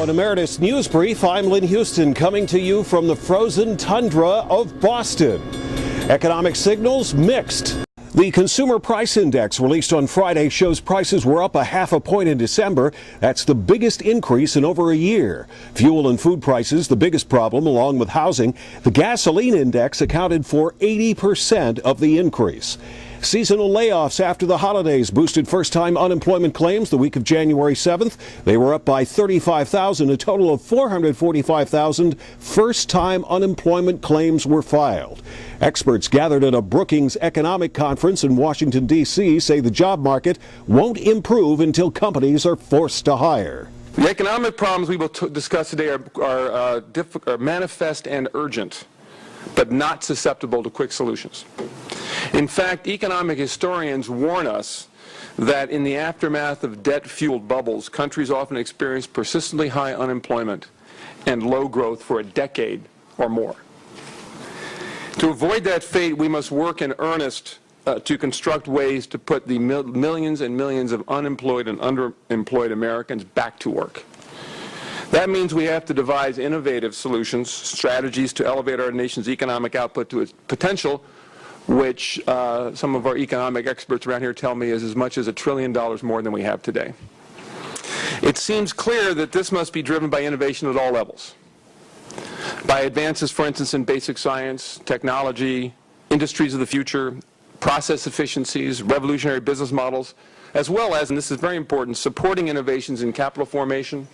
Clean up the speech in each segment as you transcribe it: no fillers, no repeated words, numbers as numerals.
Now, an Emeritus News Brief. I'm Lynn Houston, coming to you from the frozen tundra of Boston. Economic signals mixed. The Consumer Price Index released on Friday shows prices were up 0.5 point in December. That's the biggest increase in over a year. Fuel and food prices, the biggest problem, along with housing. The gasoline index accounted for 80% of the increase. Seasonal layoffs after the holidays boosted first-time unemployment claims the week of January 7th. They were up by 35,000. A total of 445,000 first-time unemployment claims were filed. Experts gathered at a Brookings economic conference in Washington, D.C. say the job market won't improve until companies are forced to hire. The economic problems we will discuss today are manifest and urgent, but not susceptible to quick solutions. In fact, economic historians warn us that in the aftermath of debt-fueled bubbles, countries often experience persistently high unemployment and low growth for a decade or more. To avoid that fate, we must work in earnest to construct ways to put the millions and millions of unemployed and underemployed Americans back to work. That means we have to devise innovative solutions, strategies to elevate our nation's economic output to its potential, which some of our economic experts around here tell me is as much as $1 trillion more than we have today. It seems clear that this must be driven by innovation at all levels, by advances, for instance, in basic science, technology, industries of the future, process efficiencies, revolutionary business models, as well as, and this is very important, supporting innovations in capital formation,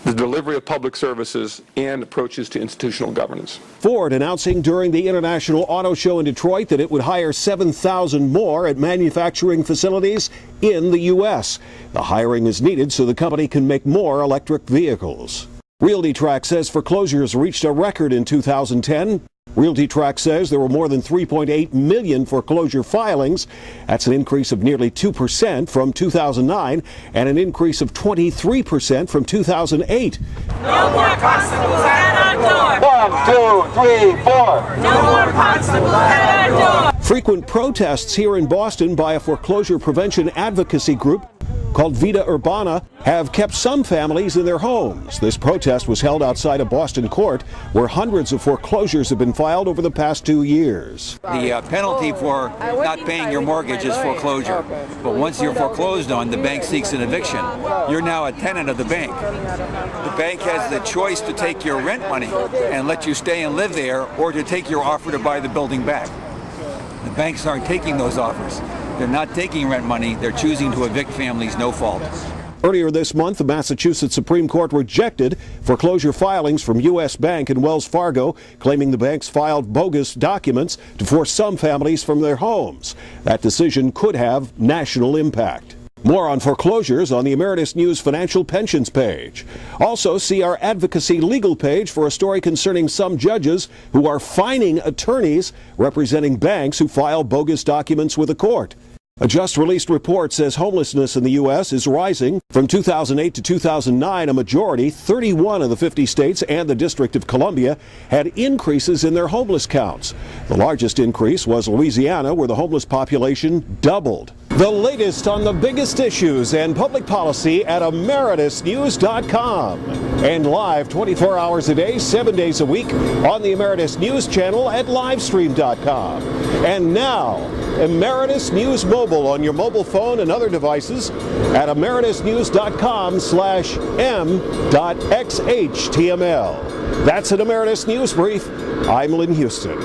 the delivery of public services, and approaches to institutional governance. Ford announcing during the International Auto Show in Detroit that it would hire 7,000 more at manufacturing facilities in the U.S. The hiring is needed so the company can make more electric vehicles. RealtyTrack says foreclosures reached a record in 2010. RealtyTrack says there were more than 3.8 million foreclosure filings. That's an increase of nearly 2% from 2009 and an increase of 23% from 2008. No more constables at our door. 1, 2, 3, 4. No more constables at our door. Frequent protests here in Boston by a foreclosure prevention advocacy group called Vita Urbana have kept some families in their homes. This protest was held outside a Boston court where hundreds of foreclosures have been filed over the past 2 years. The penalty for not paying your mortgage is foreclosure. But once you're foreclosed on, the bank seeks an eviction. You're now a tenant of the bank. The bank has the choice to take your rent money and let you stay and live there, or to take your offer to buy the building back. The banks aren't taking those offers. They're not taking rent money. They're choosing to evict families, no fault. Earlier this month, the Massachusetts Supreme Court rejected foreclosure filings from U.S. Bank and Wells Fargo, claiming the banks filed bogus documents to force some families from their homes. That decision could have national impact. More on foreclosures on the Emeritus News Financial Pensions page. Also, see our advocacy legal page for a story concerning some judges who are fining attorneys representing banks who file bogus documents with the court. A just-released report says homelessness in the U.S. is rising. From 2008 to 2009, a majority, 31 of the 50 states and the District of Columbia, had increases in their homeless counts. The largest increase was Louisiana, where the homeless population doubled. The latest on the biggest issues and public policy at EMERITUSnews.com. And live 24 hours a day, 7 days a week on the Emeritus News channel at livestream.com. And now, Emeritus News Mobile on your mobile phone and other devices at emeritusnews.com/m.xhtml. That's an Emeritus News Brief. I'm Lynn Houston.